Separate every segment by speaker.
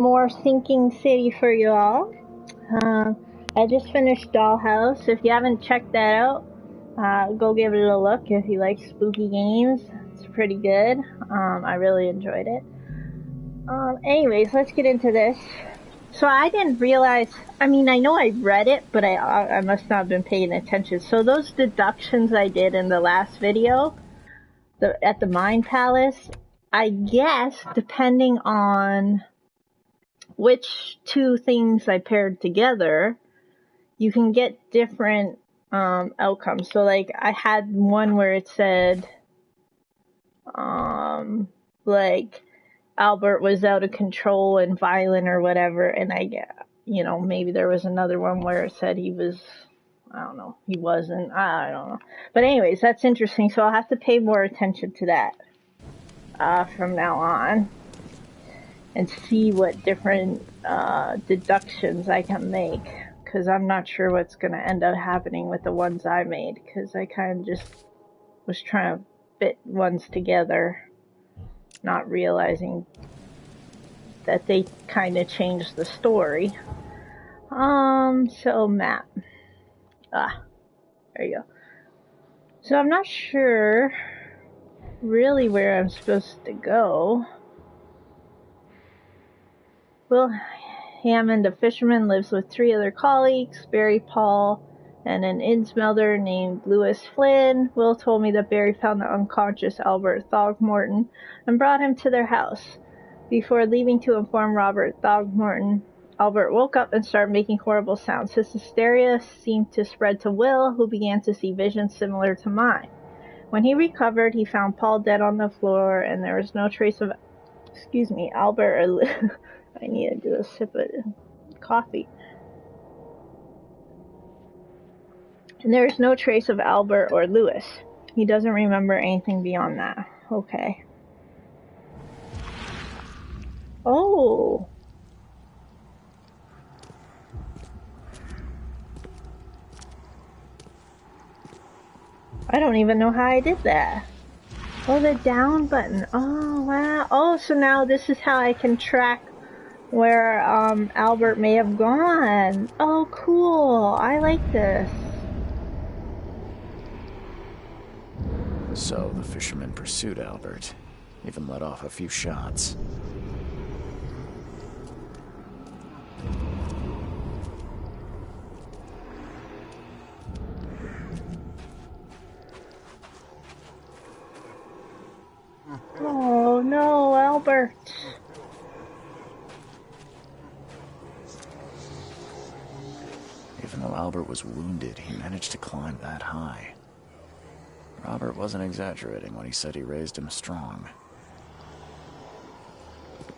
Speaker 1: more Sinking City for y'all. I just finished Dollhouse. If you haven't checked that out, go give it a look if you like spooky games. It's pretty good. I really enjoyed it. Anyways, let's get into this. So I didn't realize, I mean, I know I read it, but I must not have been paying attention. So those deductions I did in the last video, at the Mind Palace, I guess, depending on which two things I paired together, you can get different outcomes. So like I had one where it said like Albert was out of control and violent or whatever, and maybe there was another one where it said he was, I don't know, he wasn't, I don't know. But anyways, that's interesting, so I'll have to pay more attention to that from now on and see what different deductions I can make, because I'm not sure what's going to end up happening with the ones I made, because I kind of just was trying to fit ones together, not realizing that they kind of changed the story. So map. There you go. So I'm not sure really where I'm supposed to go. Will Hammond, a fisherman, lives with 3 other colleagues, Barry, Paul, and an Innsmelter named Lewis Flynn. Will told me that Barry found the unconscious Albert Throgmorton and brought him to their house. Before leaving to inform Robert Throgmorton, Albert woke up and started making horrible sounds. His hysteria seemed to spread to Will, who began to see visions similar to mine. When he recovered, he found Paul dead on the floor, and there was no trace of, Albert or I need to do a sip of coffee. And there is no trace of Albert or Lewis. He doesn't remember anything beyond that. Okay. Oh. I don't even know how I did that. Oh, the down button. Oh, wow. Oh, so now this is how I can track where Albert may have gone. Oh, cool. I like this.
Speaker 2: So the fisherman pursued Albert, even let off a few shots.
Speaker 1: Oh no, Albert.
Speaker 2: Even though Albert was wounded, he managed to climb that high. Robert wasn't exaggerating when he said he raised him strong.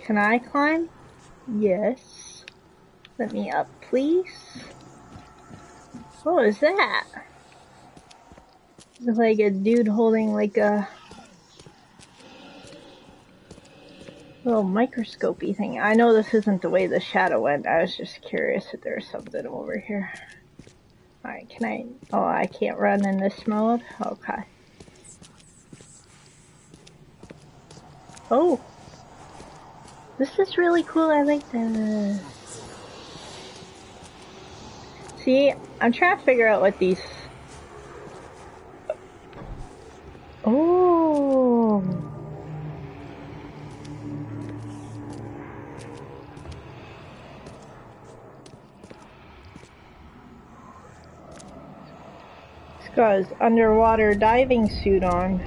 Speaker 1: Can I climb? Yes. Let me up, please. What is that? It's like a dude holding like a little microscopy thing. I know this isn't the way the shadow went. I was just curious if there's something over here. Alright, can I... Oh, I can't run in this mode? Okay. Oh! This is really cool. I like this. See, I'm trying to figure out what these... Oh! He's got his underwater diving suit on.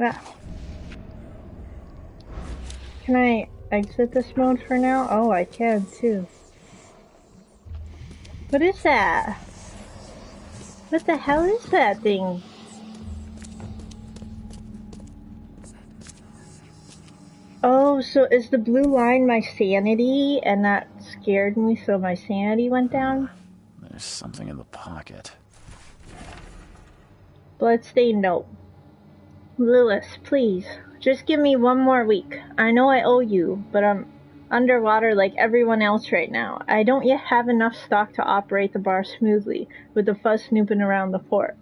Speaker 1: Ah. Can I exit this mode for now? Oh, I can too. What is that? What the hell is that thing? Oh, so is the blue line my sanity, and that scared me, so my sanity went down?
Speaker 2: There's something in the pocket.
Speaker 1: Bloodstained note. Lewis, please, just give me 1 more week. I know I owe you, but I'm underwater like everyone else right now. I don't yet have enough stock to operate the bar smoothly, with the fuzz snooping around the fort.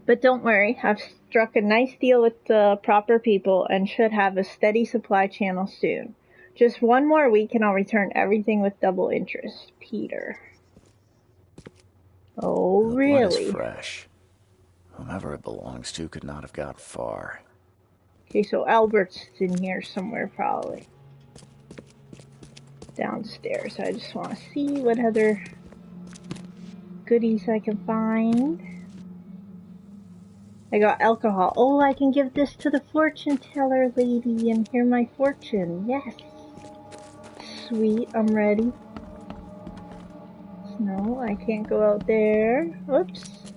Speaker 1: But don't worry, I've struck a nice deal with the proper people and should have a steady supply channel soon. Just one more week and I'll return everything with double interest. Peter. Oh,
Speaker 2: The
Speaker 1: really?
Speaker 2: blood is fresh. Whomever it belongs to could not have got far.
Speaker 1: Okay, so Albert's in here somewhere, probably. Downstairs. I just want to see what other goodies I can find. I got alcohol. Oh, I can give this to the fortune teller lady and hear my fortune. Yes. Sweet, I'm ready. No, I can't go out there. Oops.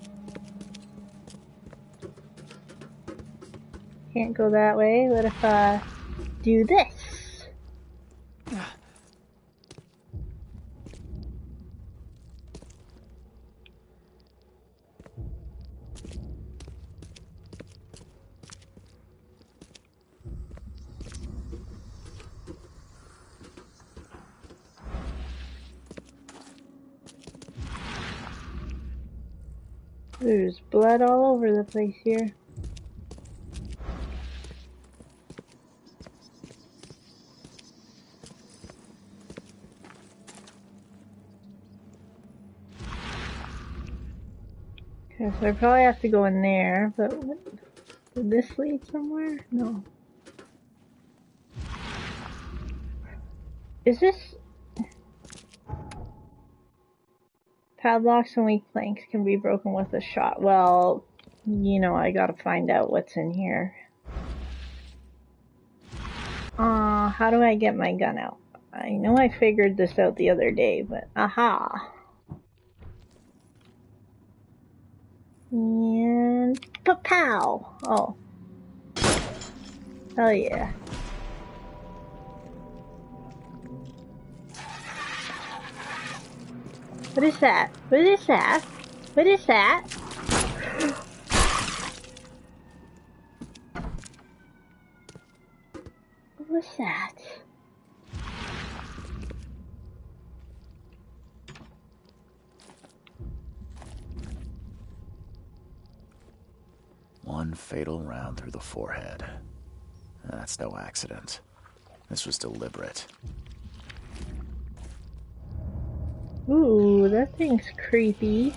Speaker 1: Can't go that way. What if I do this? There's blood all over the place here. Okay, so I probably have to go in there, but what, did this lead somewhere? No. Is this... Padlocks and weak planks can be broken with a shot. Well, you know, I gotta find out what's in here. How do I get my gun out? I know I figured this out the other day, but aha. And pa-pow! Oh. Hell yeah. What is that? What is that? What is that? What's that?
Speaker 2: One fatal round through the forehead. That's no accident. This was deliberate.
Speaker 1: Ooh, that thing's creepy.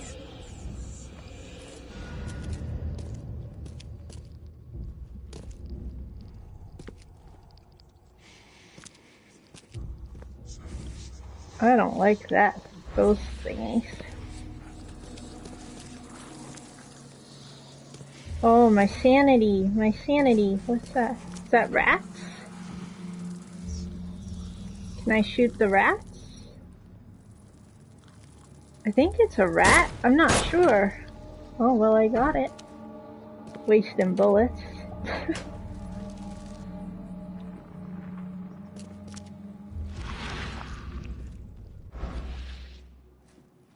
Speaker 1: I don't like that. Those things. Oh, my sanity. My sanity. What's that? Is that rats? Can I shoot the rats? I think it's a rat. I'm not sure. Oh, well, I got it. Wasting bullets.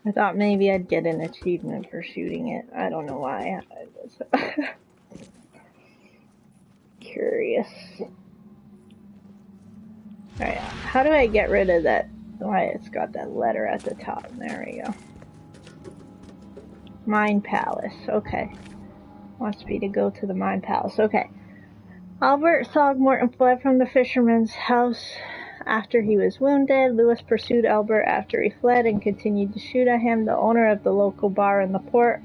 Speaker 1: I thought maybe I'd get an achievement for shooting it. I don't know why. I was curious. Alright, how do I get rid of that? Why, it's got that letter at the top. There we go. Mine Palace. Okay. Wants me to go to the Mine Palace. Okay. Albert Throgmorton fled from the fisherman's house after he was wounded. Lewis pursued Albert after he fled and continued to shoot at him. The owner of the local bar in the port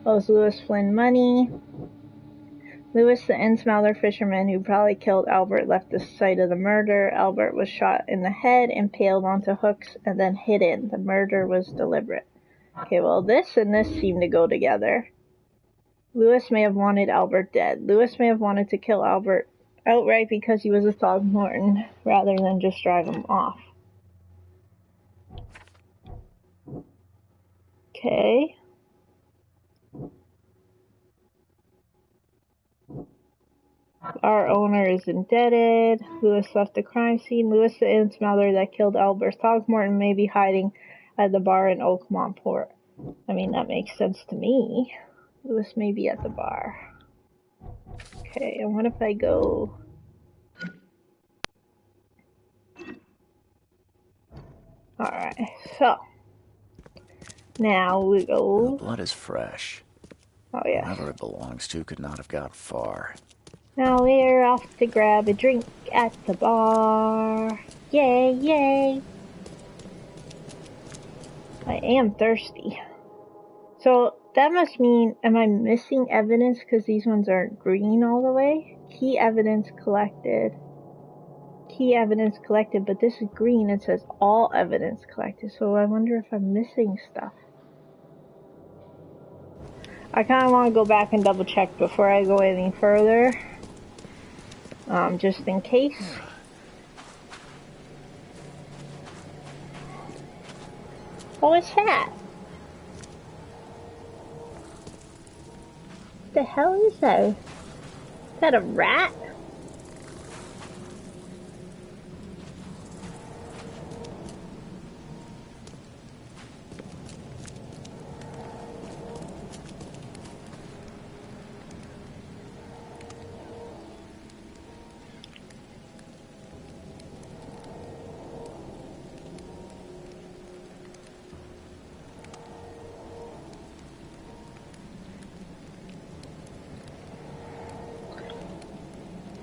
Speaker 1: owes Lewis Flynn money. Lewis, the Innsmouth fisherman who probably killed Albert, left the site of the murder. Albert was shot in the head, impaled onto hooks, and then hidden. The murder was deliberate. Okay, well, this and this seem to go together. Lewis may have wanted Albert dead. Lewis may have wanted to kill Albert outright because he was a Throgmorton, rather than just drive him off. Okay. Our owner is indebted. Lewis left the crime scene. Lewis, the Innsmouther that killed Albert Throgmorton, may be hiding at the bar in Oakmont Port. I mean, that makes sense to me. Lewis may be at the bar. Okay, and what if I go... Alright, so... Now we go...
Speaker 2: The blood is fresh.
Speaker 1: Oh, yes.
Speaker 2: Whoever it belongs to could not have got far.
Speaker 1: Now we're off to grab a drink at the bar. Yay, yay. I am thirsty. So that must mean, am I missing evidence because these ones aren't green all the way? Key evidence collected. Key evidence collected, but this is green. It says all evidence collected. So I wonder if I'm missing stuff. I kind of want to go back and double check before I go any further. Just in case. Oh, what's that? What the hell is that? Is that a rat?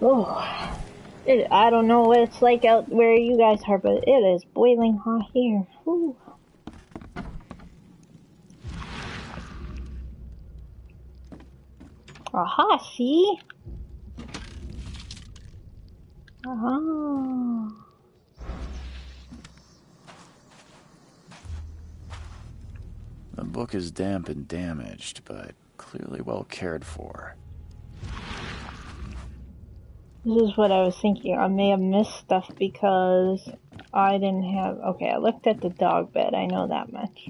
Speaker 1: Oh, I don't know what it's like out where you guys are, but it is boiling hot here. Ooh. Aha, see? Aha.
Speaker 2: The book is damp and damaged, but clearly well cared for.
Speaker 1: This is what I was thinking. I may have missed stuff because I didn't have... Okay, I looked at the dog bed. I know that much.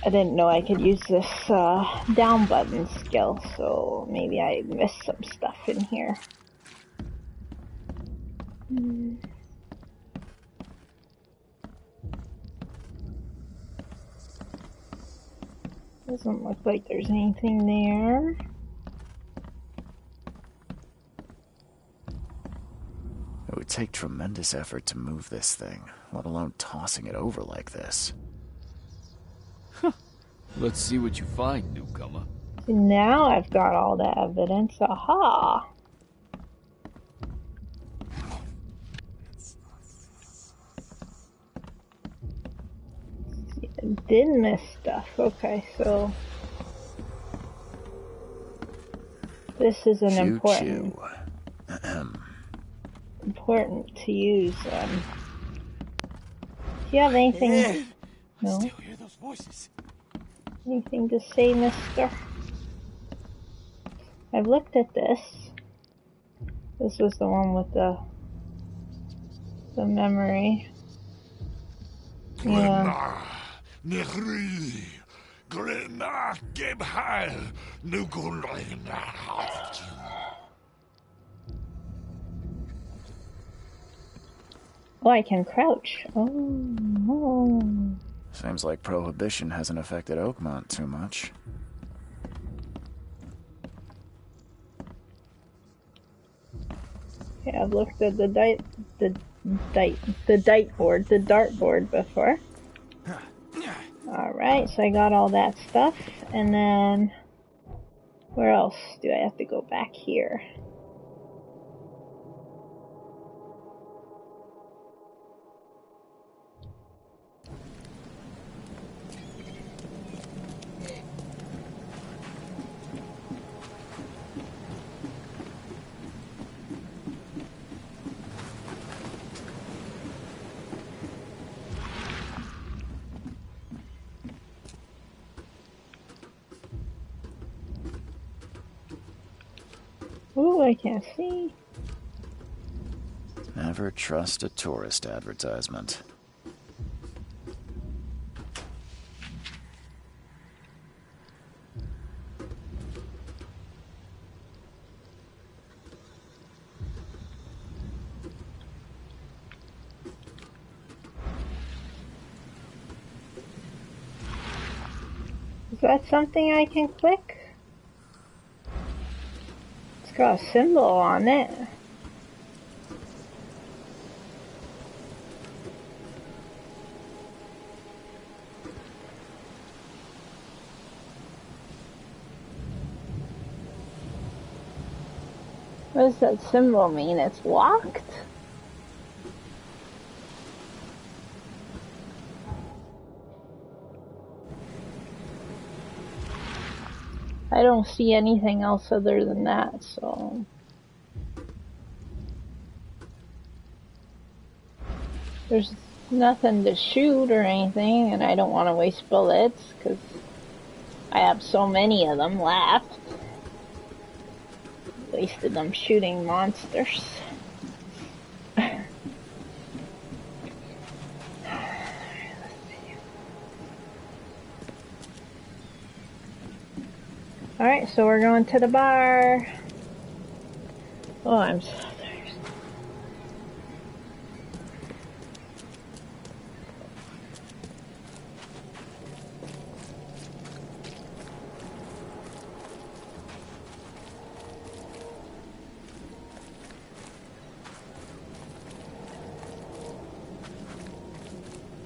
Speaker 1: I didn't know I could use this down button skill, so maybe I missed some stuff in here. Doesn't look like there's anything there.
Speaker 2: It would take tremendous effort to move this thing, let alone tossing it over like this.
Speaker 3: Let's see what you find, newcomer.
Speaker 1: Now I've got all the evidence. Aha! Did miss stuff. Okay, so this is an important to use. Do you have anything? No.
Speaker 3: Still hear those voices.
Speaker 1: Anything to say, mister? I've looked at this. This was the one with the memory. Yeah. Oh, I can crouch. Oh.
Speaker 2: Seems like Prohibition hasn't affected Oakmont too much.
Speaker 1: Yeah, I've looked at the dartboard before. Alright, so I got all that stuff, and then where else do I have to go back here? Ooh, I can't see.
Speaker 2: Never trust a tourist advertisement.
Speaker 1: Is that something I can click? It's got a symbol on it. What does that symbol mean? It's locked? I don't see anything else other than that, so... There's nothing to shoot or anything, and I don't want to waste bullets, because I have so many of them left. Wasted them shooting monsters. Alright, so we're going to the bar. Oh, I'm so thirsty.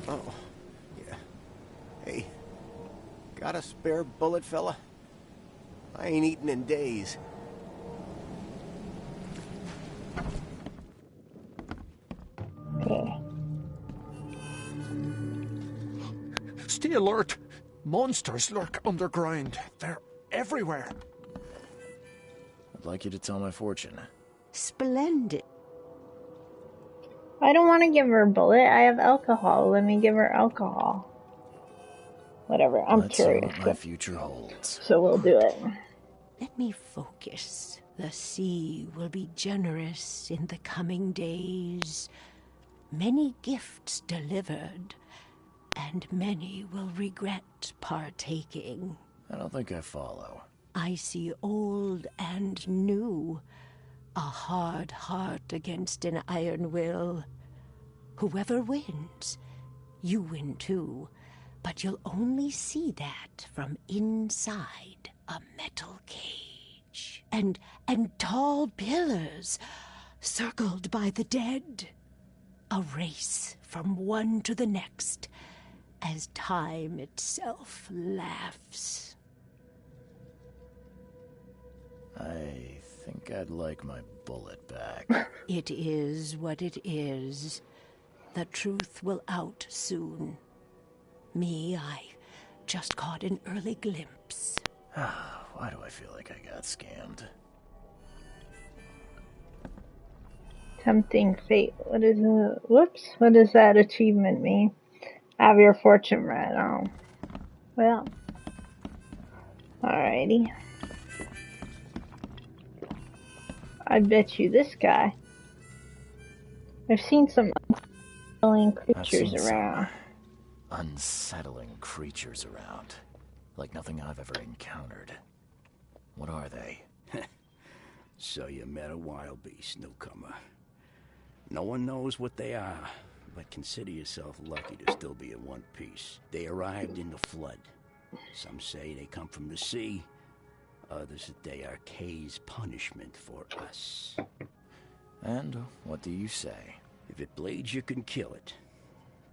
Speaker 4: Oh, yeah. Hey, got a spare bullet, fella? I ain't eaten in days.
Speaker 1: Okay.
Speaker 5: Stay alert. Monsters lurk underground. They're everywhere.
Speaker 2: I'd like you to tell my fortune.
Speaker 6: Splendid.
Speaker 1: I don't want to give her a bullet. I have alcohol. Let me give her alcohol. Whatever. I'm
Speaker 2: Let's see
Speaker 1: curious.
Speaker 2: what my future holds.
Speaker 1: So we'll do it.
Speaker 6: Let me focus. The sea will be generous in the coming days. Many gifts delivered, and many will regret partaking.
Speaker 2: I don't think I follow.
Speaker 6: I see old and new. A hard heart against an iron will. Whoever wins, you win too. But you'll only see that from inside a metal cage. And tall pillars circled by the dead. A race from one to the next as time itself laughs.
Speaker 2: I think I'd like my bullet back.
Speaker 6: It is what it is. The truth will out soon. Me, I just caught an early glimpse.
Speaker 2: Why do I feel like I got scammed?
Speaker 1: Tempting fate. What is it? Whoops. What does that achievement mean? Have your fortune read. Oh. Well. Alrighty. I bet you this guy. I've seen some unsettling creatures around.
Speaker 2: Unsettling creatures around. Like nothing I've ever encountered. What are they?
Speaker 7: So you met a wild beast, newcomer. No one knows what they are, but consider yourself lucky to still be in one piece. They arrived in the flood. Some say they come from the sea. Others that they are Kay's punishment for us.
Speaker 2: And what do you say?
Speaker 7: If it bleeds, you can kill it.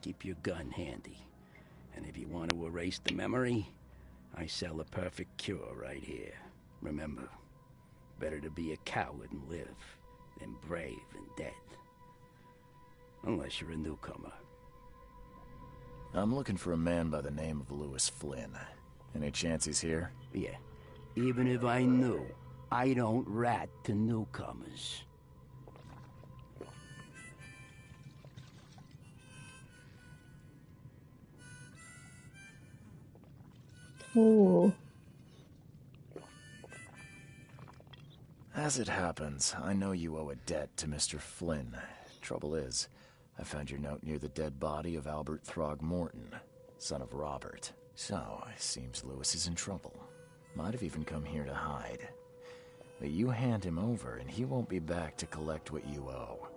Speaker 7: Keep your gun handy. And if you want to erase the memory, I sell a perfect cure right here. Remember, better to be a coward and live than brave and dead. Unless you're a newcomer.
Speaker 2: I'm looking for a man by the name of Lewis Flynn. Any chance he's here?
Speaker 7: Yeah. Even if I knew, I don't rat to newcomers.
Speaker 1: Ooh.
Speaker 2: As it happens, I know you owe a debt to Mr. Flynn. Trouble is, I found your note near the dead body of Albert Throgmorton, son of Robert. So, it seems Lewis is in trouble. Might have even come here to hide. But you hand him over and he won't be back to collect what you owe.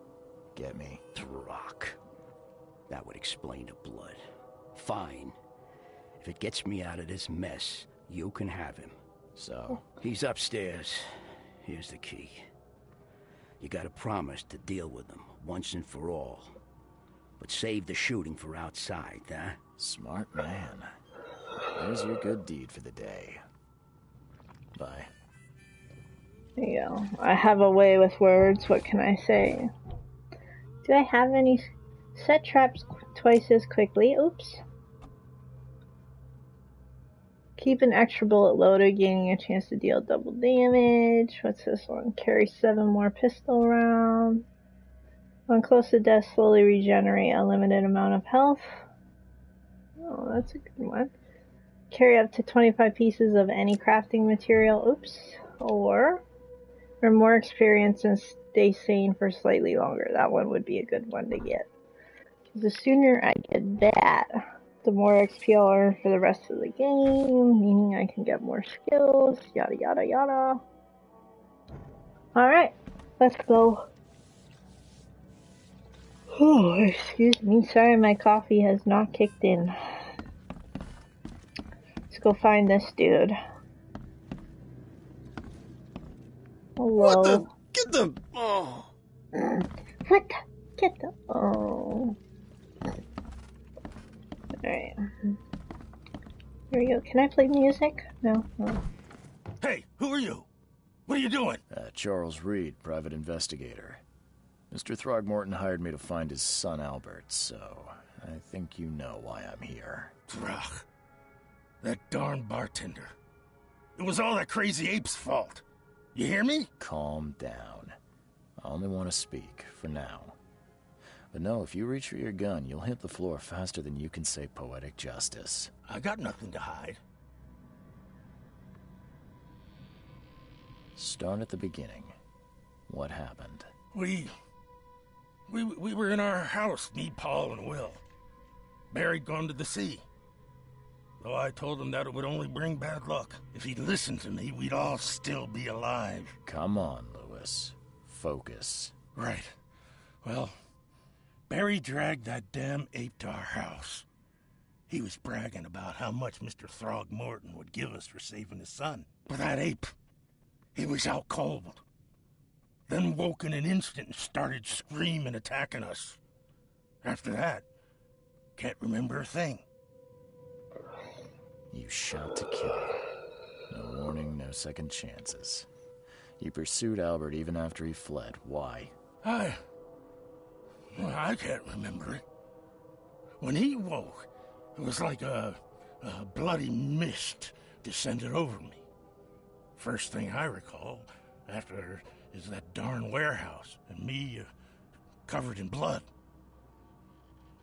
Speaker 2: Get me?
Speaker 7: Throck. That would explain the blood. Fine. If it gets me out of this mess, you can have him.
Speaker 2: So?
Speaker 7: He's upstairs. Here's the key. You gotta promise to deal with him, once and for all. But save the shooting for outside, huh?
Speaker 2: Smart man. There's your good deed for the day. Bye.
Speaker 1: There you go. I have a way with words. What can I say? Do I have any set traps twice as quickly? Oops. Keep an extra bullet loaded, gaining a chance to deal double damage. What's this one? Carry 7 more pistol rounds. When close to death, slowly regenerate a limited amount of health. Oh, that's a good one. Carry up to 25 pieces of any crafting material. Oops. Or earn more experience and stay sane for slightly longer. That one would be a good one to get. The sooner I get that, the more XP I'll earn for the rest of the game, meaning I can get more skills, yada yada yada. Alright, let's go. Oh, excuse me, sorry my coffee has not kicked in. Let's go find this dude. Hello.
Speaker 4: What the? Get the... Oh.
Speaker 1: What the? Get the... Oh. Alright. Here we go. Can I play music? No. Oh.
Speaker 3: Hey, who are you? What are you doing?
Speaker 2: Charles Reed, private investigator. Mr. Throgmorton hired me to find his son Albert, so I think you know why I'm here.
Speaker 3: Throg. That darn bartender. It was all that crazy ape's fault. You hear me?
Speaker 2: Calm down. I only want to speak, for now. But no, if you reach for your gun, you'll hit the floor faster than you can say poetic justice.
Speaker 3: I got nothing to hide.
Speaker 2: Start at the beginning. What happened?
Speaker 3: We were in our house, me, Paul, and Will. Barry'd gone to the sea. Though I told him that it would only bring bad luck. If he'd listened to me, we'd all still be alive.
Speaker 2: Come on, Lewis. Focus.
Speaker 3: Right. Well, Barry dragged that damn ape to our house. He was bragging about how much Mr. Throgmorton would give us for saving his son. But that ape, he was out cold. Then woke in an instant and started screaming, attacking us. After that, can't remember a thing.
Speaker 2: You shot to kill. No warning, no second chances. You pursued Albert even after he fled. Why?
Speaker 3: I can't remember it. When he woke, it was like a bloody mist descended over me. First thing I recall after is that darn warehouse and me covered in blood.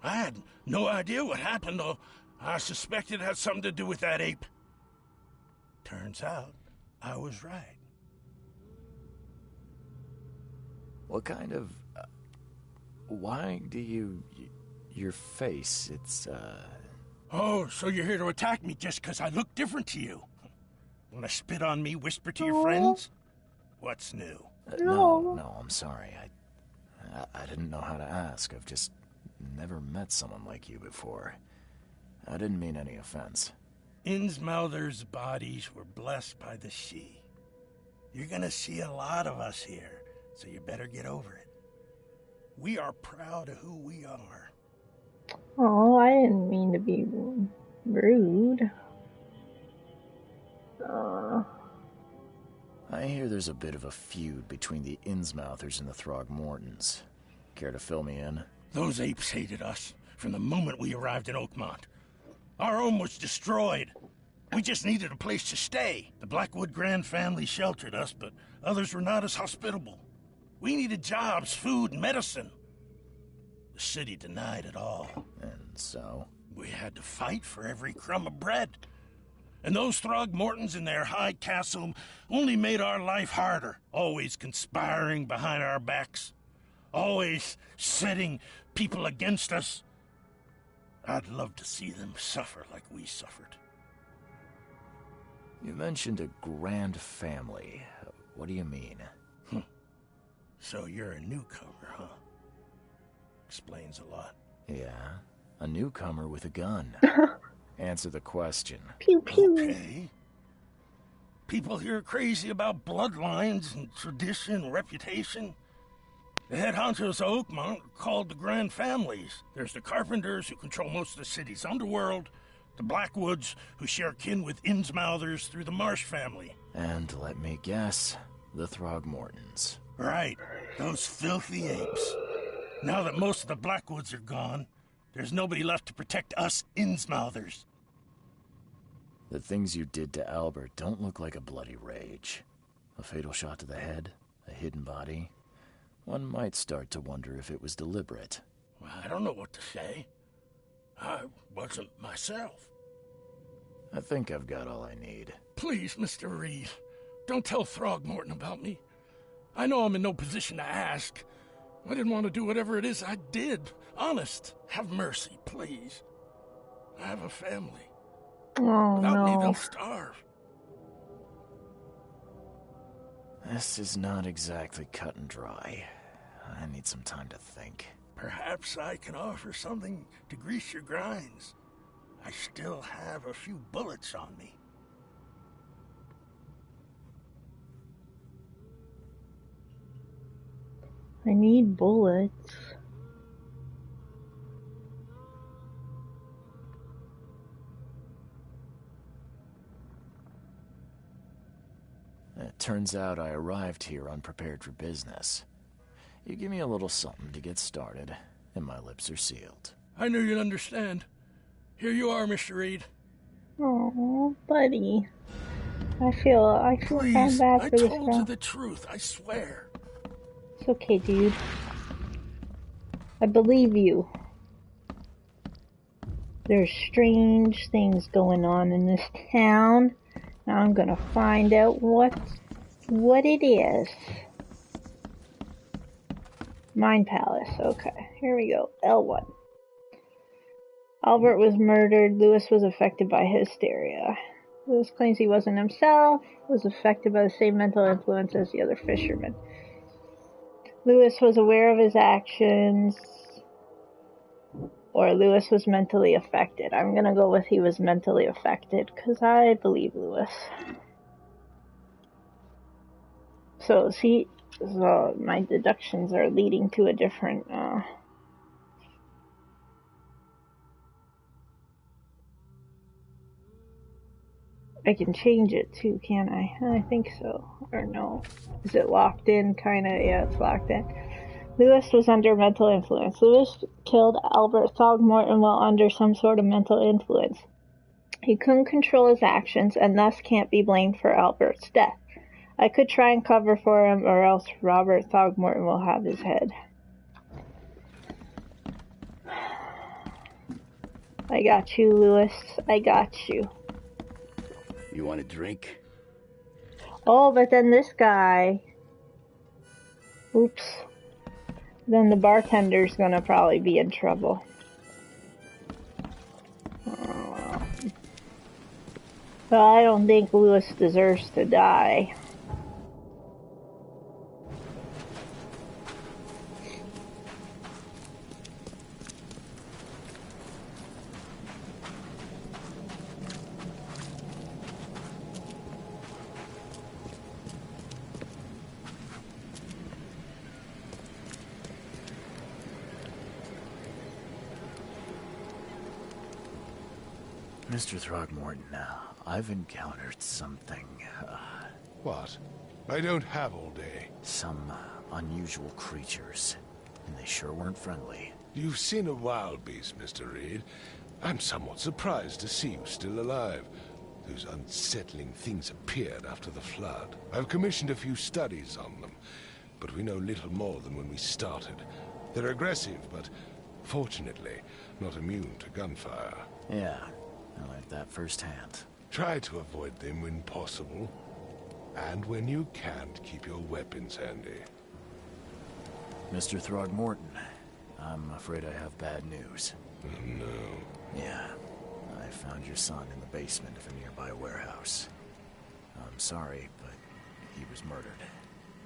Speaker 3: I had no idea what happened, though. I suspected it had something to do with that ape. Turns out, I was right.
Speaker 2: What kind of... why do you... your face, it's,
Speaker 3: Oh, so you're here to attack me just because I look different to you? Wanna spit on me, whisper to your friends? What's new?
Speaker 2: No, I'm sorry. I didn't know how to ask. I've just never met someone like you before. I didn't mean any offense.
Speaker 3: Innsmouther's bodies were blessed by the sea. You're gonna see a lot of us here, so you better get over it. We are proud of who we are.
Speaker 1: Oh, I didn't mean to be rude.
Speaker 2: I hear there's a bit of a feud between the Innsmouthers and the Throgmortons. Care to fill me in?
Speaker 3: Those apes hated us from the moment we arrived in Oakmont. Our home was destroyed. We just needed a place to stay. The Blackwood Grand family sheltered us, but others were not as hospitable. We needed jobs, food, and medicine. The city denied it all.
Speaker 2: And so?
Speaker 3: We had to fight for every crumb of bread. And those Throgmortons in their high castle only made our life harder, always conspiring behind our backs, always setting people against us. I'd love to see them suffer like we suffered.
Speaker 2: You mentioned a grand family. What do you mean?
Speaker 3: So you're a newcomer, huh? Explains a lot.
Speaker 2: Yeah, a newcomer with a gun. Answer the question.
Speaker 1: Pew pew.
Speaker 3: Okay. People here are crazy about bloodlines and tradition and reputation. The head honchos of Oakmont are called the Grand Families. There's the Carpenters, who control most of the city's underworld, the Blackwoods, who share kin with Innsmouthers through the Marsh family.
Speaker 2: And let me guess, The Throgmortons.
Speaker 3: Right, those filthy apes. Now that most of the Blackwoods are gone, there's nobody left to protect us Innsmouthers.
Speaker 2: The things you did to Albert don't look like a bloody rage. A fatal shot to the head, a hidden body. One might start to wonder if it was deliberate.
Speaker 3: Well, I don't know what to say. I wasn't myself.
Speaker 2: I think I've got all I need.
Speaker 3: Please, Mr. Reed, don't tell Throgmorton about me. I know I'm in no position to ask. I didn't want to do whatever it is I did. Honest, have mercy, please. I have a family.
Speaker 1: Oh,
Speaker 3: Without me,
Speaker 1: no.
Speaker 3: they'll starve.
Speaker 2: This is not exactly cut and dry. I need some time to think.
Speaker 3: Perhaps I can offer something to grease your grinds. I still have a few bullets on me.
Speaker 1: I need bullets.
Speaker 2: It turns out I arrived here unprepared for business. You give me a little something to get started, and my lips are sealed.
Speaker 3: I knew you'd understand. Here you are, Mr. Reed.
Speaker 1: Oh, buddy. I feel
Speaker 3: Please,
Speaker 1: bad
Speaker 3: I
Speaker 1: for this
Speaker 3: told you
Speaker 1: girl.
Speaker 3: the truth, I swear.
Speaker 1: It's okay, dude. I believe you. There's strange things going on in this town. Now I'm gonna find out what it is. Mind Palace. Okay, here we go. L1. Albert was murdered. Lewis was affected by hysteria. Lewis claims he wasn't himself, was affected by the same mental influence as the other fishermen. Lewis was aware of his actions, or Lewis was mentally affected. I'm gonna go with he was mentally affected, because I believe Lewis. So my deductions are leading to a different, I can change it too, can't I? I think so. Or no. Is it locked in? Kinda, yeah, it's locked in. Lewis was under mental influence. Lewis killed Albert Throgmorton while under some sort of mental influence. He couldn't control his actions and thus can't be blamed for Albert's death. I could try and cover for him, or else Robert Throgmorton will have his head. I got you, Lewis. I got you.
Speaker 7: You want a drink?
Speaker 1: Oh, but then this guy... Oops. Then the bartender's gonna probably be in trouble. Well, I don't think Lewis deserves to die.
Speaker 2: Mr. Throgmorton, I've encountered something,
Speaker 8: What? I don't have all day.
Speaker 2: some unusual creatures, and they sure weren't friendly.
Speaker 8: You've seen a wild beast, Mr. Reed. I'm somewhat surprised to see you still alive. Those unsettling things appeared after the flood. I've commissioned a few studies on them, but we know little more than when we started. They're aggressive, but fortunately not immune to gunfire.
Speaker 2: Yeah, I learned that firsthand.
Speaker 8: Try to avoid them when possible. And when you can't, keep your weapons handy.
Speaker 2: Mr. Throgmorton, I'm afraid I have bad news.
Speaker 8: Oh, no.
Speaker 2: Yeah, I found your son in the basement of a nearby warehouse. I'm sorry, but he was murdered.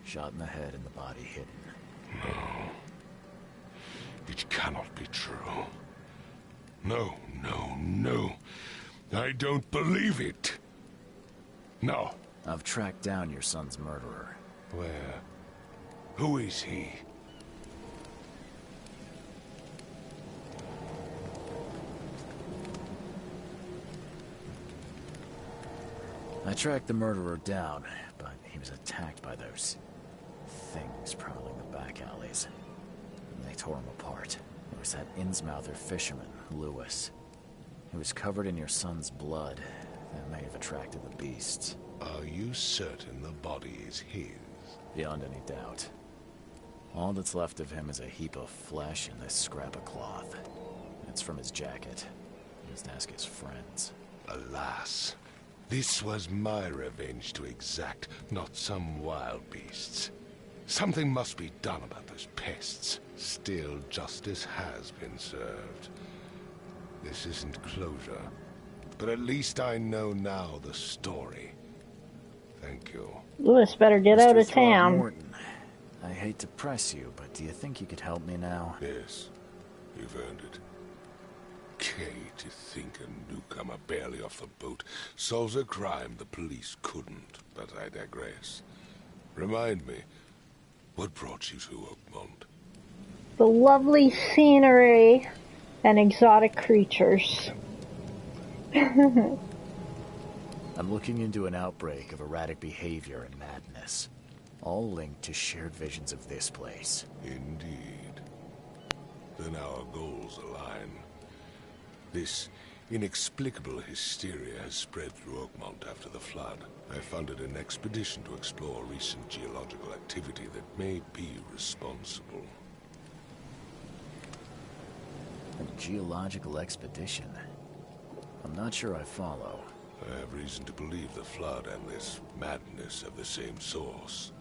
Speaker 2: Shot in the head and the body hidden.
Speaker 8: No. It cannot be true. No, no, no. I don't believe it. No.
Speaker 2: I've tracked down your son's murderer.
Speaker 8: Where? Who is he?
Speaker 2: I tracked the murderer down, but he was attacked by those things prowling the back alleys. And they tore him apart. It was that Innsmouther fisherman, Lewis. He was covered in your son's blood. That may have attracted the beasts.
Speaker 8: Are you certain the body is his?
Speaker 2: Beyond any doubt. All that's left of him is a heap of flesh and this scrap of cloth. It's from his jacket. Just ask his friends.
Speaker 8: Alas, this was my revenge to exact, not some wild beast's. Something must be done about those pests. Still, justice has been served. This isn't closure, but at least I know now the story. Thank you.
Speaker 1: Lewis better get out of
Speaker 2: Mr.
Speaker 1: town.
Speaker 2: Throckmorton, I hate to press you, but do you think you could help me now?
Speaker 8: Yes, you've earned it. Okay, to think a newcomer barely off the boat solves a crime the police couldn't, but I digress. Remind me, what brought you to Oakmont?
Speaker 1: The lovely scenery and exotic creatures.
Speaker 2: I'm looking into an outbreak of erratic behavior and madness, all linked to shared visions of this place.
Speaker 8: Indeed. Then our goals align. This inexplicable hysteria has spread through Oakmont after the flood. I funded an expedition to explore recent geological activity that may be responsible.
Speaker 2: A geological expedition? I'm not sure I follow.
Speaker 8: I have reason to believe the flood and this madness have the same source.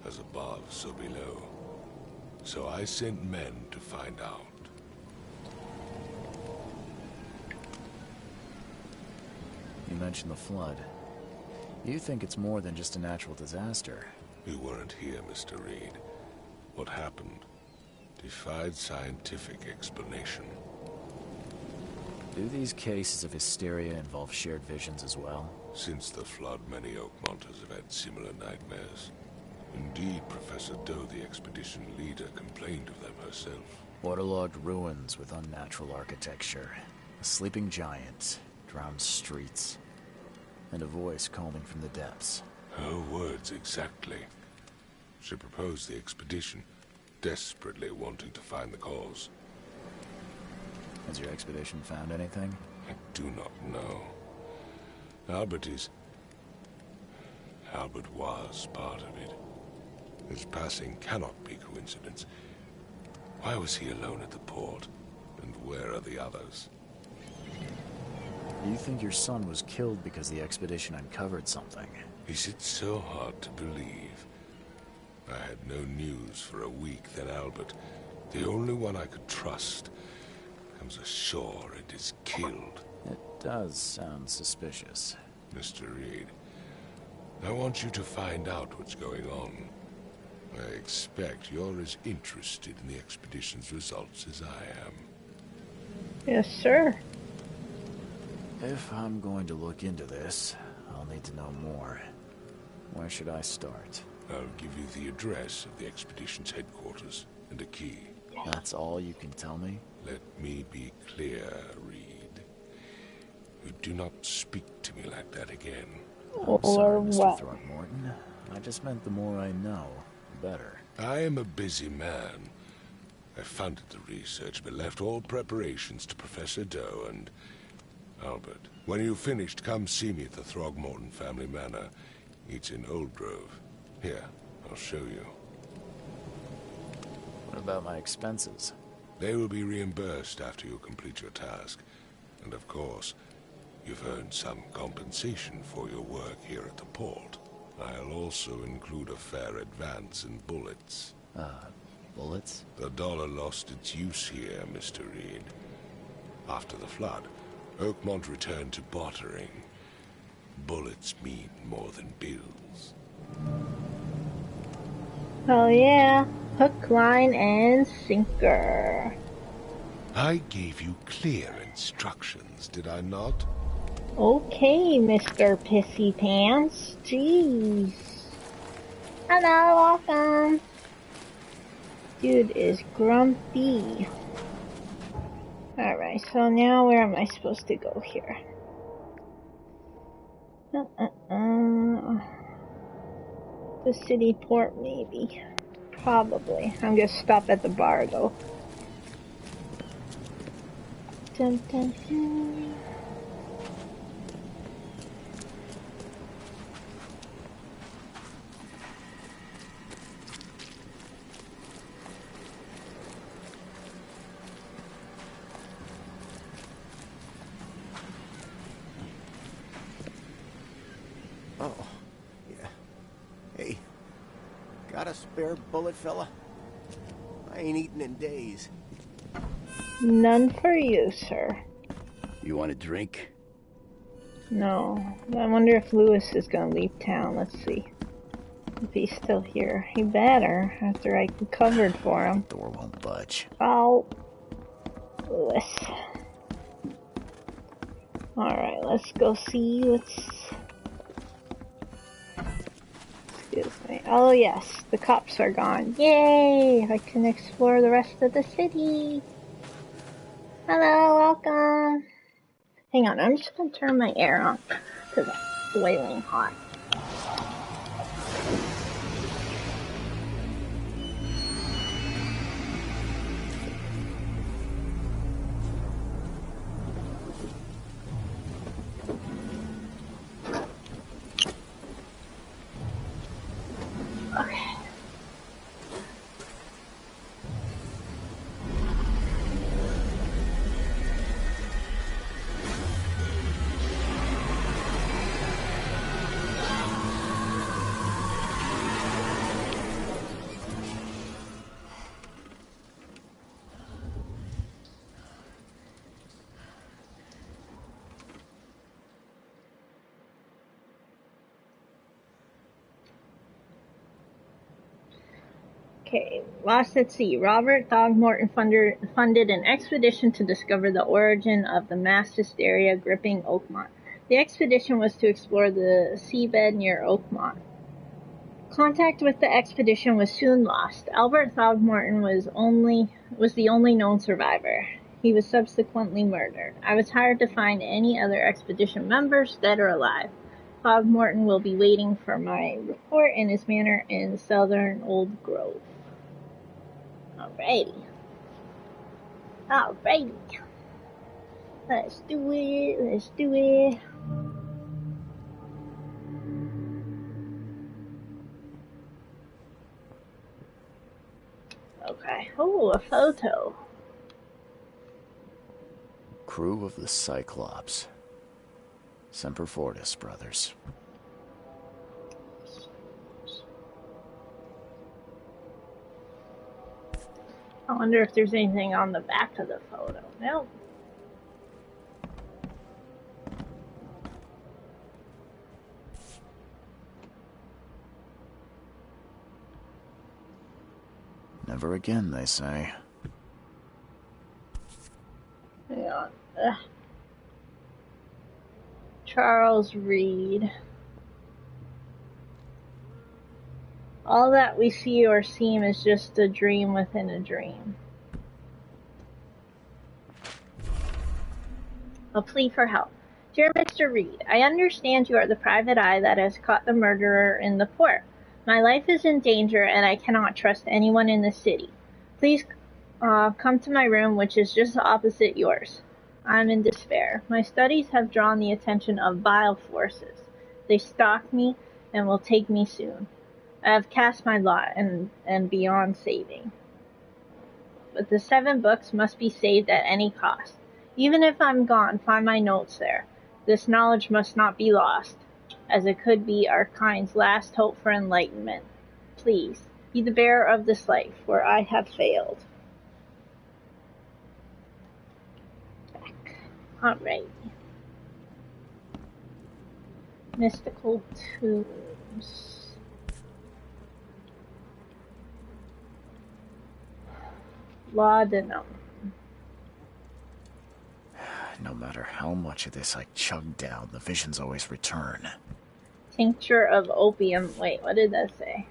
Speaker 8: As above, so below. So I sent men to find out.
Speaker 2: You mentioned the flood. You think it's more than just a natural disaster.
Speaker 8: You weren't here, Mr. Reed. What happened defied scientific explanation.
Speaker 2: Do these cases of hysteria involve shared visions as well?
Speaker 8: Since the flood, many Oakmonters have had similar nightmares. Indeed, Professor Doe, the expedition leader, complained of them herself.
Speaker 2: Waterlogged ruins with unnatural architecture. A sleeping giant, drowned streets, and a voice calling from the depths.
Speaker 8: Her words exactly. She proposed the expedition, desperately wanting to find the cause.
Speaker 2: Has your expedition found anything?
Speaker 8: I do not know. Albert was part of it. His passing cannot be coincidence. Why was he alone at the port? And where are the others?
Speaker 2: You think your son was killed because the expedition uncovered something?
Speaker 8: Is it so hard to believe? I had no news for a week, then Albert, the only one I could trust, comes ashore and is killed.
Speaker 2: It does sound suspicious.
Speaker 8: Mr. Reed, I want you to find out what's going on. I expect you're as interested in the expedition's results as I am.
Speaker 1: Yes, sir.
Speaker 2: If I'm going to look into this, I'll need to know more. Where should I start?
Speaker 8: I'll give you the address of the expedition's headquarters and a key.
Speaker 2: That's all you can tell me?
Speaker 8: Let me be clear, Reed. You do not speak to me like that again.
Speaker 2: I'm sorry,
Speaker 1: Or
Speaker 2: Mr.
Speaker 1: what?
Speaker 2: Throckmorton. I just meant the more I know, the better.
Speaker 8: I am a busy man. I funded the research, but left all preparations to Professor Doe and Albert. When you've finished, come see me at the Throckmorton family manor. It's in Old Grove. Here, I'll show you.
Speaker 2: What about my expenses?
Speaker 8: They will be reimbursed after you complete your task. And of course, you've earned some compensation for your work here at the port. I'll also include a fair advance in bullets.
Speaker 2: Bullets?
Speaker 8: The dollar lost its use here, Mr. Reed. After the flood, Oakmont returned to bartering. Bullets mean more than bills.
Speaker 1: Oh yeah. Hook, line, and sinker.
Speaker 8: I gave you clear instructions, did I not?
Speaker 1: Okay, Mr. Pissy Pants. Jeez. Hello, welcome. Dude is grumpy. Alright, so now where am I supposed to go here? The city port, maybe. Probably. I'm gonna stop at the bar, though. Dun, dun, dun.
Speaker 4: Oh, yeah. Hey, got a spare bullet, fella? I ain't eaten in days.
Speaker 1: None for you, sir.
Speaker 7: You want a drink?
Speaker 1: No. I wonder if Lewis is gonna leave town. Let's see. If he's still here. He better, after I covered for him.
Speaker 2: The door won't budge.
Speaker 1: Oh. Lewis. Alright, let's go see what's... Excuse me. Oh yes, the cops are gone. Yay! I can explore the rest of the city. Hello, welcome. Hang on, I'm just gonna turn my air on because it's boiling hot. Okay. Okay, Lost at Sea. Robert Throckmorton funded an expedition to discover the origin of the mass hysteria gripping Oakmont. The expedition was to explore the seabed near Oakmont. Contact with the expedition was soon lost. Albert Throckmorton was the only known survivor. He was subsequently murdered. I was hired to find any other expedition members, dead or alive. Throckmorton will be waiting for my report in his manor in southern Old Grove. Alrighty. Let's do it. Okay. Oh, a photo.
Speaker 2: Crew of the Cyclops. Semper Fortis, brothers.
Speaker 1: I wonder if there's anything on the back of the photo. Nope.
Speaker 2: Never again, they say.
Speaker 1: Hang on. Charles Reed. All that we see or seem is just a dream within a dream. A plea for help. Dear Mr. Reed, I understand you are the private eye that has caught the murderer in the port. My life is in danger and I cannot trust anyone in the city. Please come to my room, which is just opposite yours. I am in despair. My studies have drawn the attention of vile forces. They stalk me and will take me soon. I have cast my lot and beyond saving. But the 7 books must be saved at any cost. Even if I'm gone, find my notes there. This knowledge must not be lost, as it could be our kind's last hope for enlightenment. Please, be the bearer of this life, where I have failed. Alright. Mystical tombs. Laudanum.
Speaker 2: No matter how much of this I chug down, the visions always return.
Speaker 1: Tincture of opium. Wait, what did that say?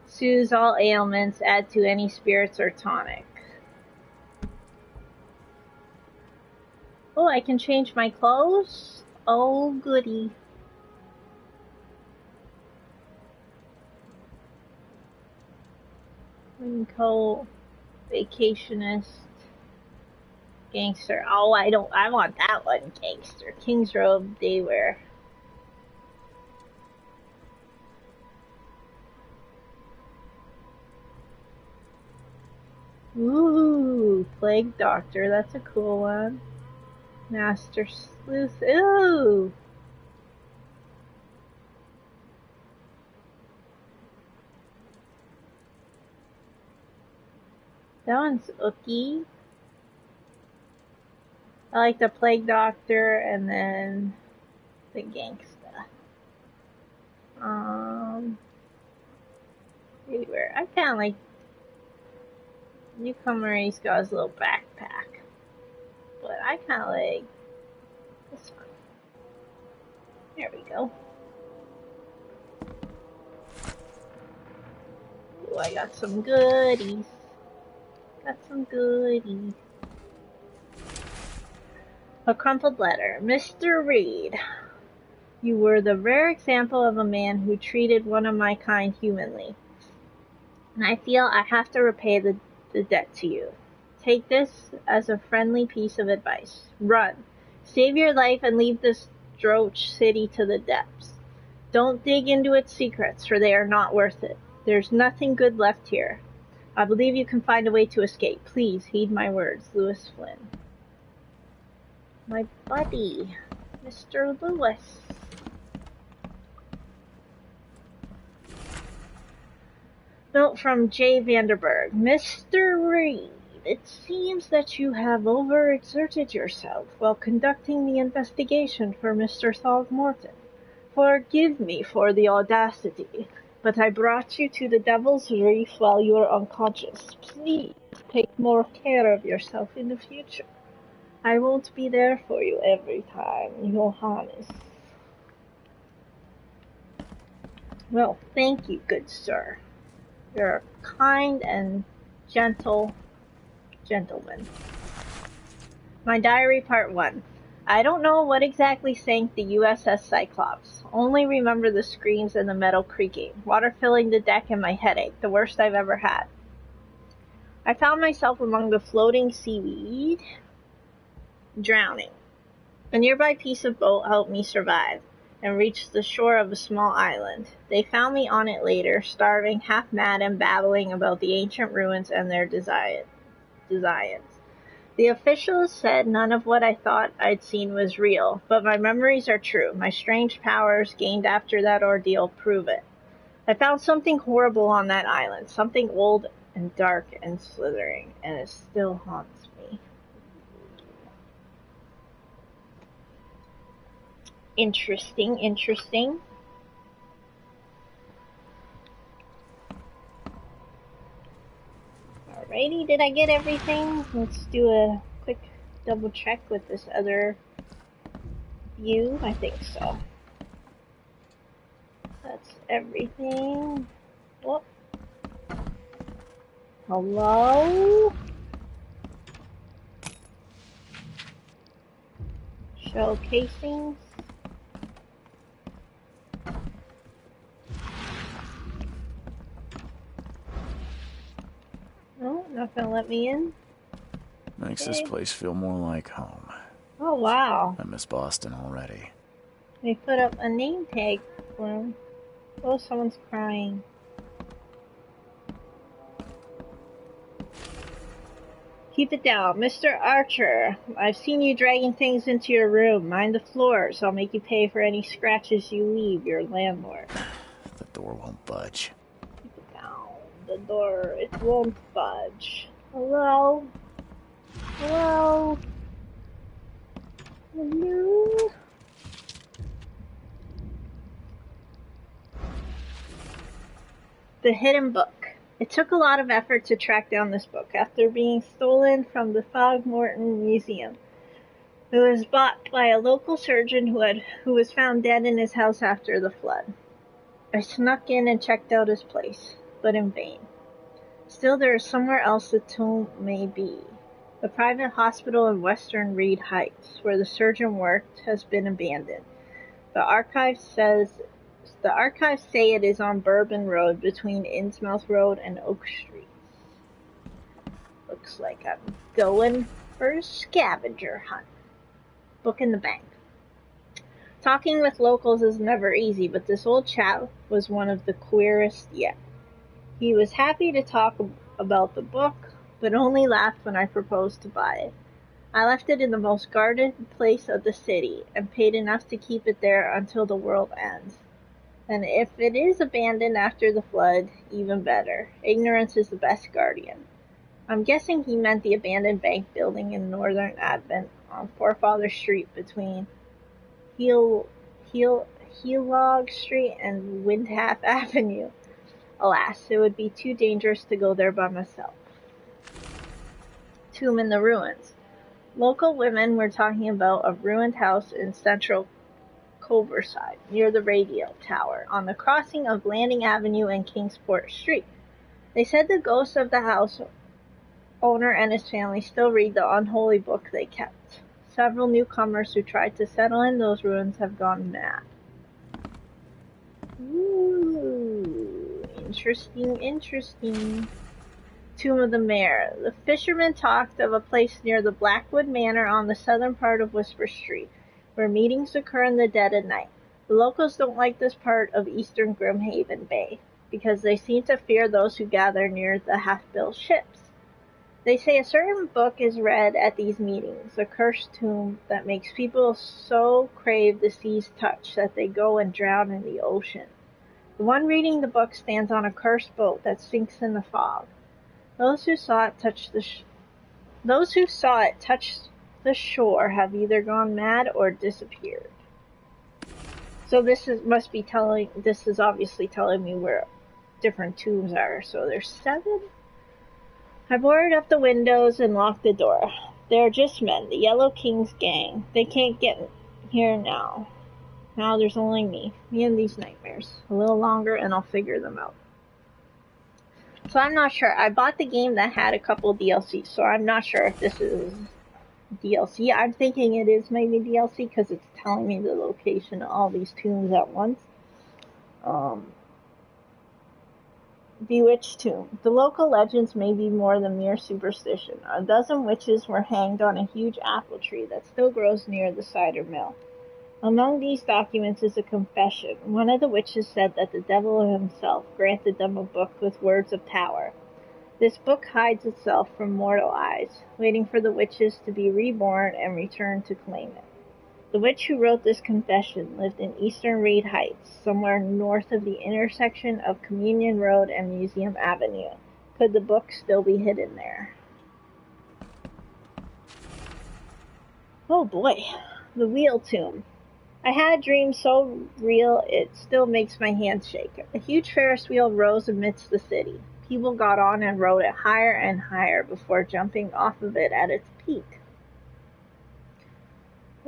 Speaker 1: Soothes all ailments, add to any spirits or tonic. Oh, I can change my clothes? Oh, goody. Raincoat, vacationist, gangster. Oh, I want that one, gangster. King's robe, day wear. Ooh, plague doctor, that's a cool one. Master sleuth, ooh. That one's ooky. I like the plague doctor and then the gangsta. Anywhere. I kinda like newcomer, he's got his little backpack. But I kinda like this one. There we go. Ooh, I got some goodies. Got some goodies. A crumpled letter. Mr. Reed, you were the rare example of a man who treated one of my kind humanly. And I feel I have to repay the debt to you. Take this as a friendly piece of advice. Run. Save your life and leave this Droach city to the depths. Don't dig into its secrets, for they are not worth it. There's nothing good left here. I believe you can find a way to escape. Please heed my words. Lewis Flynn. My buddy, Mr. Lewis. Note from J. Vanderberg. Mr. Reed, it seems that you have overexerted yourself while conducting the investigation for Mr. Throgmorton. Forgive me for the audacity, but I brought you to the Devil's Reef while you were unconscious. Please take more care of yourself in the future. I won't be there for you every time, Johannes. Well, thank you, good sir. You're a kind and gentle gentleman. My diary, part 1. I don't know what exactly sank the U.S.S. Cyclops. Only remember the screams and the metal creaking, water filling the deck and my headache, the worst I've ever had. I found myself among the floating seaweed, drowning. A nearby piece of boat helped me survive and reached the shore of a small island. They found me on it later, starving, half mad, and babbling about the ancient ruins and their designs. The officials said none of what I thought I'd seen was real, but my memories are true. My strange powers gained after that ordeal prove it. I found something horrible on that island, something old and dark and slithering, and it still haunts me. Interesting, interesting. Alrighty, did I get everything? Let's do a quick double check with this other view. I think so. That's everything. Whoop. Hello? Shell casings. No, not gonna let me in.
Speaker 2: Makes this place feel more like home.
Speaker 1: Oh, wow.
Speaker 2: I miss Boston already.
Speaker 1: They put up a name tag for him. Oh, someone's crying. Keep it down. Mr. Archer, I've seen you dragging things into your room. Mind the floors. I'll make you pay for any scratches you leave, your landlord.
Speaker 2: The door won't budge.
Speaker 1: Keep it down. The door, it won't budge. Hello? Hello? Hello? The Hidden Book. It took a lot of effort to track down this book after being stolen from the Throgmorton Museum. It was bought by a local surgeon who was found dead in his house after the flood. I snuck in and checked out his place, but in vain. Still, there is somewhere else the tomb may be. The private hospital in Western Reed Heights, where the surgeon worked, has been abandoned. The archives say it is on Bourbon Road between Innsmouth Road and Oak Streets. Looks like I'm going for a scavenger hunt. Book in the bank. Talking with locals is never easy, but this old chap was one of the queerest yet. He was happy to talk about the book, but only laughed when I proposed to buy it. I left it in the most guarded place of the city, and paid enough to keep it there until the world ends. And if it is abandoned after the flood, even better. Ignorance is the best guardian. I'm guessing he meant the abandoned bank building in Northern Advent on Forefather Street between Heelog Street and Windham Avenue. Alas, it would be too dangerous to go there by myself. Tomb in the ruins. Local women were talking about a ruined house in central Culverside, near the radio tower, on the crossing of Landing Avenue and Kingsport Street. They said the ghost of the house owner and his family still read the unholy book they kept. Several newcomers who tried to settle in those ruins have gone mad. Ooh, interesting. Tomb of the Mayor. The fishermen talked of a place near the Blackwood Manor on the southern part of Whisper Street, where meetings occur in the dead of night. The locals don't like this part of eastern Grimhaven Bay, because they seem to fear those who gather near the half-built ships. They say a certain book is read at these meetings, a cursed tomb that makes people so crave the sea's touch that they go and drown in the ocean. The one reading the book stands on a cursed boat that sinks in the fog. Those who saw it touch the shore have either gone mad or disappeared. So this is obviously telling me where different tombs are. So there's 7. I boarded up the windows and locked the door. They're just men, the Yellow King's gang. They can't get here now. Now there's only me and these nightmares. A little longer and I'll figure them out. So I'm not sure. I bought the game that had a couple DLCs, so I'm not sure if this is DLC. I'm thinking it is maybe DLC because it's telling me the location of all these tombs at once. Bewitched Tomb. The local legends may be more than mere superstition. A dozen witches were hanged on a huge apple tree that still grows near the cider mill. Among these documents is a confession. One of the witches said that the devil himself granted them a book with words of power. This book hides itself from mortal eyes, waiting for the witches to be reborn and return to claim it. The witch who wrote this confession lived in eastern Reed Heights, somewhere north of the intersection of Communion Road and Museum Avenue. Could the book still be hidden there? Oh boy, the Wheel Tomb. I had a dream so real it still makes my hands shake. A huge Ferris wheel rose amidst the city. People got on and rode it higher and higher before jumping off of it at its peak.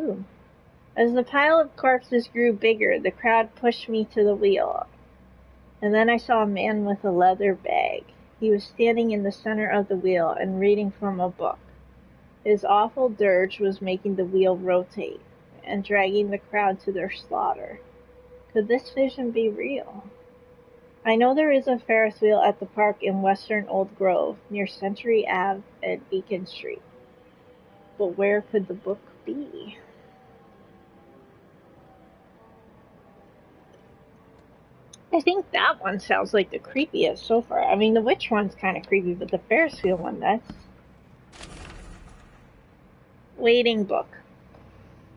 Speaker 1: Ooh. As the pile of corpses grew bigger, the crowd pushed me to the wheel. And then I saw a man with a leather bag. He was standing in the center of the wheel and reading from a book. His awful dirge was making the wheel rotate and dragging the crowd to their slaughter. Could this vision be real? I know there is a Ferris wheel at the park in western Old Grove, near Century Ave and Beacon Street. But where could the book be? I think that one sounds like the creepiest so far. I mean, the witch one's kind of creepy, but the Ferris wheel one, that's... Waiting book.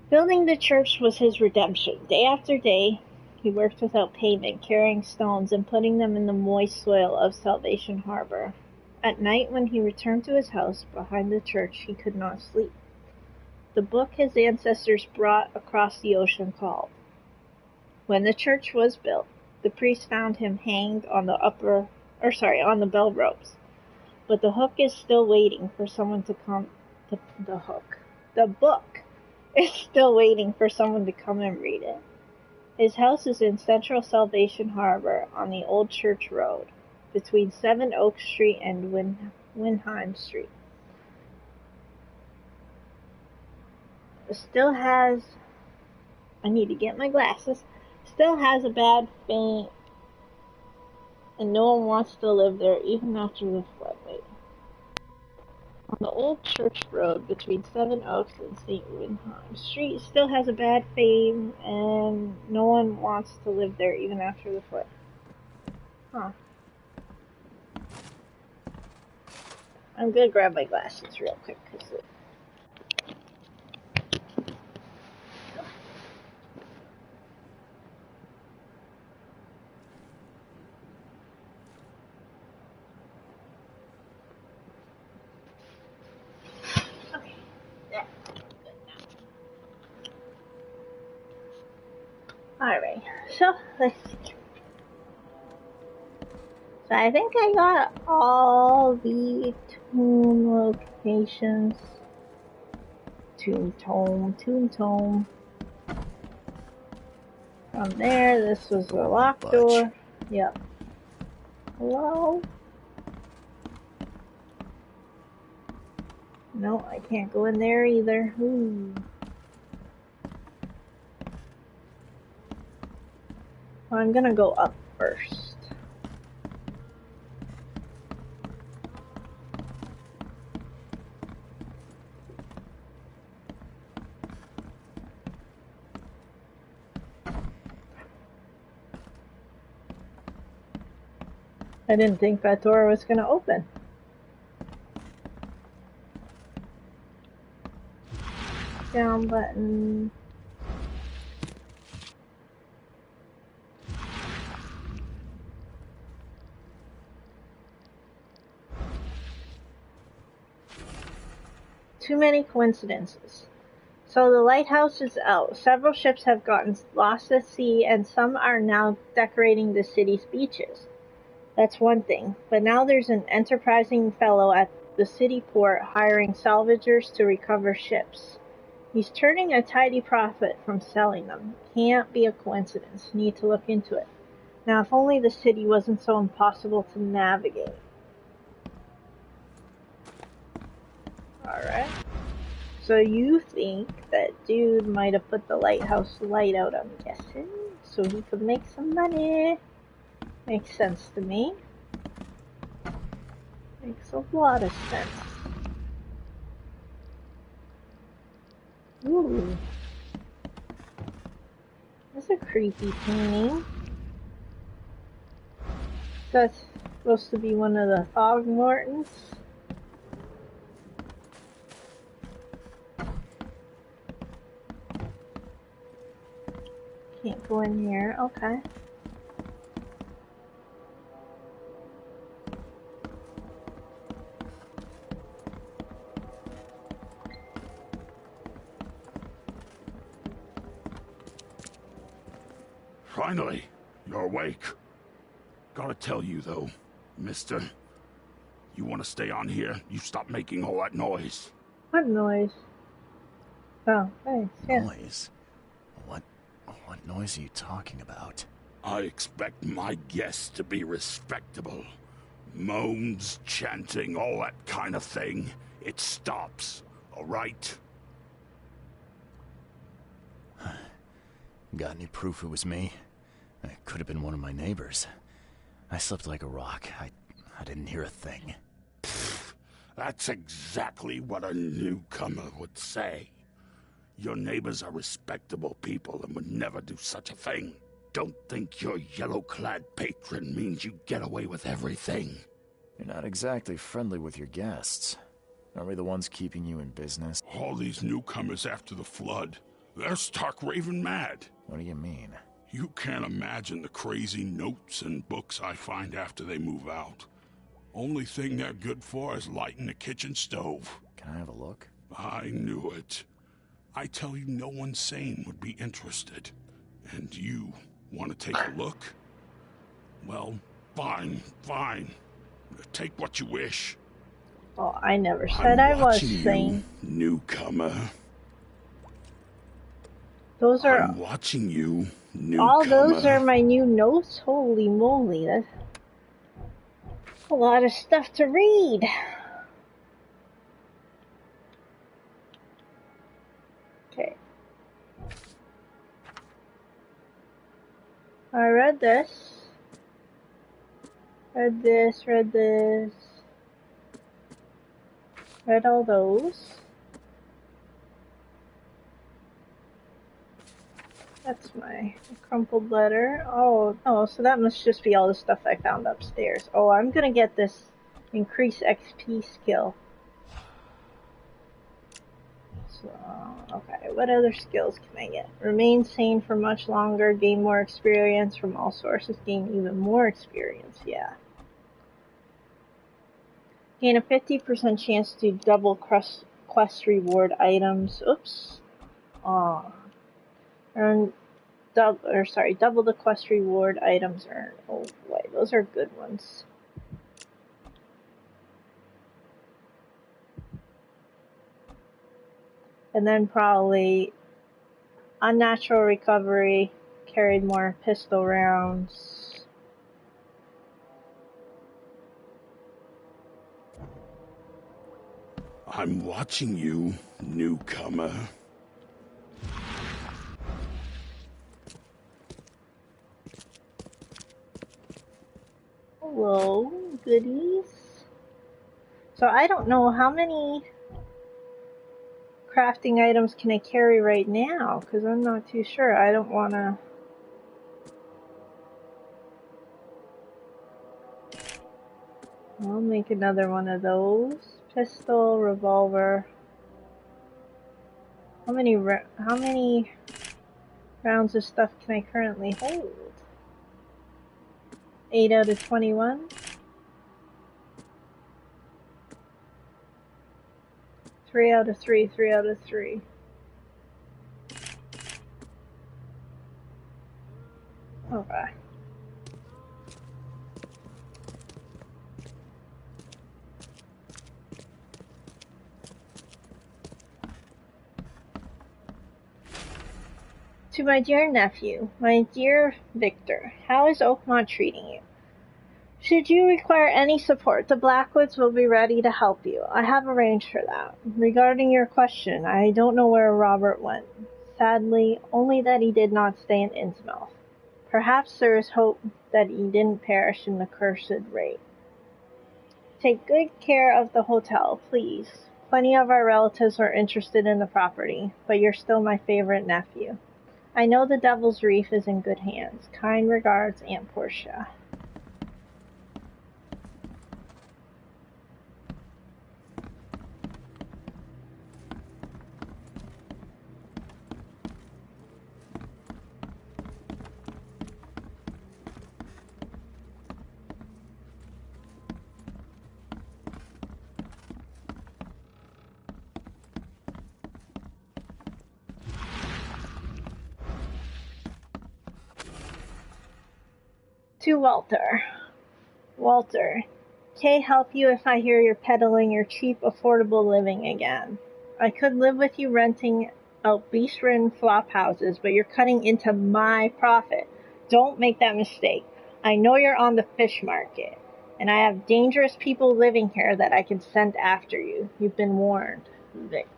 Speaker 1: Building the church was his redemption. Day after day, he worked without payment, carrying stones and putting them in the moist soil of Salvation Harbor. At night, when he returned to his house behind the church, he could not sleep. The book his ancestors brought across the ocean called. When the church was built, the priest found him hanged on the bell ropes. But the hook is still waiting for someone to come. The book is still waiting for someone to come and read it. His house is in central Salvation Harbor on the Old Church Road, between 7 Oak Street and Windham Street. I need to get my glasses. Still has a bad fame, and no one wants to live there even after the flood. Wait. on the old church road between Seven Oaks and St. Windheim. Street still has a bad fame, and no one wants to live there even after the flood. Huh. I'm gonna grab my glasses real quick, because okay. Yeah. Alright, so let's see. So I think I got all the tomb locations. Tomb tome. From there, this was a locked door. Yep. Hello? No, I can't go in there either. Ooh. Well, I'm gonna go up first. I didn't think that door was gonna open. Down button. Too many coincidences. So the lighthouse is out. Several ships have gotten lost at sea, and some are now decorating the city's beaches. That's one thing, but now there's an enterprising fellow at the city port hiring salvagers to recover ships. He's turning a tidy profit from selling them. Can't be a coincidence. Need to look into it. Now, if only the city wasn't so impossible to navigate. Alright. So you think that dude might have put the lighthouse light out, I'm guessing, so he could make some money. Makes sense to me. Makes a lot of sense. Ooh. That's a creepy painting. That's supposed to be one of the Throckmortons. Can't go in here, okay.
Speaker 3: Finally, you're awake. Gotta tell you though, mister, you wanna stay on here, you stop making all that noise.
Speaker 1: What noise? Oh, thanks, yeah.
Speaker 2: Noise? What noise are you talking about?
Speaker 3: I expect my guests to be respectable. Moans, chanting, all that kind of thing. It stops, alright?
Speaker 2: Got any proof it was me? It could have been one of my neighbors. I slept like a rock. I didn't hear a thing.
Speaker 3: Pfft, that's exactly what a newcomer would say. Your neighbors are respectable people and would never do such a thing. Don't think your yellow-clad patron means you get away with everything.
Speaker 2: You're not exactly friendly with your guests. Aren't we the ones keeping you in business?
Speaker 3: All these newcomers after the flood, they're stark raving mad.
Speaker 2: What do you mean?
Speaker 3: You can't imagine the crazy notes and books I find after they move out. Only thing they're good for is lighting the kitchen stove.
Speaker 2: Can I have a look?
Speaker 3: I knew it. I tell you, no one sane would be interested. And you want to take a look? Well, fine. Take what you wish.
Speaker 1: Oh, I never said I was
Speaker 3: you,
Speaker 1: sane.
Speaker 3: Newcomer.
Speaker 1: Those are...
Speaker 3: I'm watching you, newcomer.
Speaker 1: All those are my new notes? Holy moly, that's a lot of stuff to read. Okay. I read this. Read this. Read all those. That's my crumpled letter. Oh, so that must just be all the stuff I found upstairs. Oh, I'm gonna get this increase XP skill. So, okay, what other skills can I get? Remain sane for much longer, gain more experience from all sources, gain even more experience, yeah. Gain a 50% chance to double quest reward items. Oops. Earn double the quest reward items earned. Oh boy, those are good ones. And then probably unnatural recovery, carried more pistol rounds.
Speaker 3: I'm watching you, newcomer.
Speaker 1: Hello, goodies. So I don't know how many crafting items can I carry right now, because I'm not too sure. I don't want to... I'll make another one of those. Pistol, revolver. How many rounds of stuff can I currently hold? 8 out of 21. 3 out of 3, 3 out of 3. Okay. To my dear nephew, my dear Victor, how is Oakmont treating you? Should you require any support, the Blackwoods will be ready to help you. I have arranged for that. Regarding your question, I don't know where Robert went. Sadly, only that he did not stay in Innsmouth. Perhaps there is hope that he didn't perish in the cursed raid. Take good care of the hotel, please. Plenty of our relatives are interested in the property, but you're still my favorite nephew. I know the Devil's Reef is in good hands. Kind regards, Aunt Portia. To Walter. Walter, Kay help you if I hear you're peddling your cheap, affordable living again. I could live with you renting out beast-ridden flop houses, but you're cutting into my profit. Don't make that mistake. I know you're on the fish market, and I have dangerous people living here that I can send after you. You've been warned, Vic.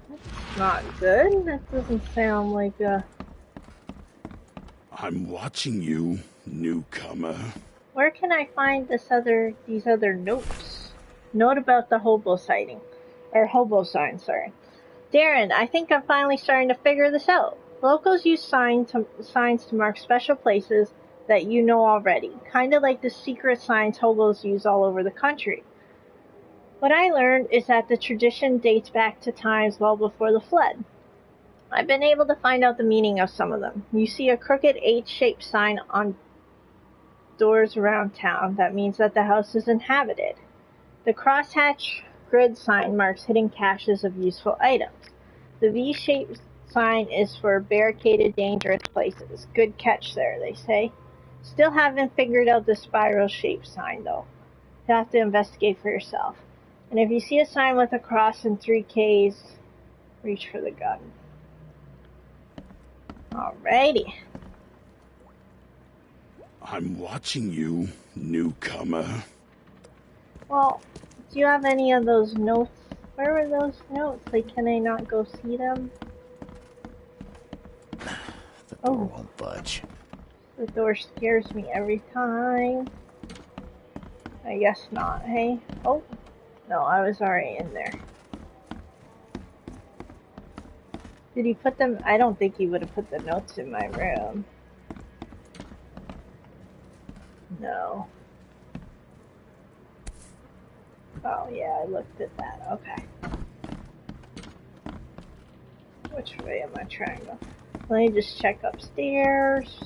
Speaker 1: That's not good. That doesn't sound like a...
Speaker 3: I'm watching you, newcomer.
Speaker 1: Where can I find these other notes? Note about the hobo sighting. Or hobo sign, sorry. Darren, I think I'm finally starting to figure this out. Locals use signs to mark special places that you know already. Kinda like the secret signs hobos use all over the country. What I learned is that the tradition dates back to times well before the flood. I've been able to find out the meaning of some of them. You see a crooked H-shaped sign on doors around town. That means that the house is inhabited. The crosshatch grid sign marks hidden caches of useful items. The V-shaped sign is for barricaded, dangerous places. Good catch there, they say. Still haven't figured out the spiral-shaped sign, though. You'll have to investigate for yourself. And if you see a sign with a cross and 3 Ks, reach for the gun. Alrighty.
Speaker 3: I'm watching you, newcomer.
Speaker 1: Well, do you have any of those notes? Where were those notes? Like, can I not go see them?
Speaker 2: The door won't budge.
Speaker 1: The door scares me every time. I guess not, hey? Oh, no, I was already in there. Did he put them? I don't think he would have put the notes in my room. No. Oh, yeah, I looked at that. Okay. Which way am I trying to go? Let me just check upstairs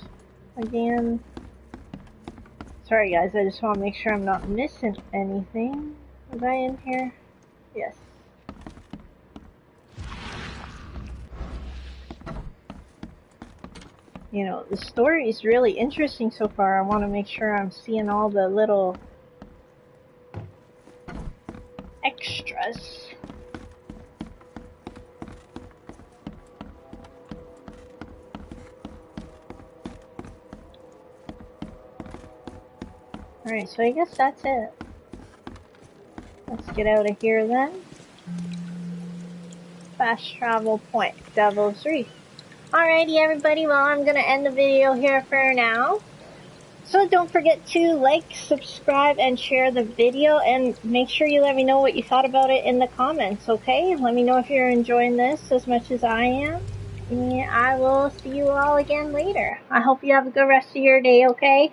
Speaker 1: again. Sorry, guys, I just want to make sure I'm not missing anything. Was I in here? Yes. You know, the story is really interesting so far. I want to make sure I'm seeing all the little extras. Alright, so I guess that's it. Let's get out of here then. Fast travel point, Devil's Reef. Alrighty everybody, well I'm gonna end the video here for now. So don't forget to like, subscribe, and share the video, and make sure you let me know what you thought about it in the comments, okay? Let me know if you're enjoying this as much as I am. And I will see you all again later. I hope you have a good rest of your day, okay?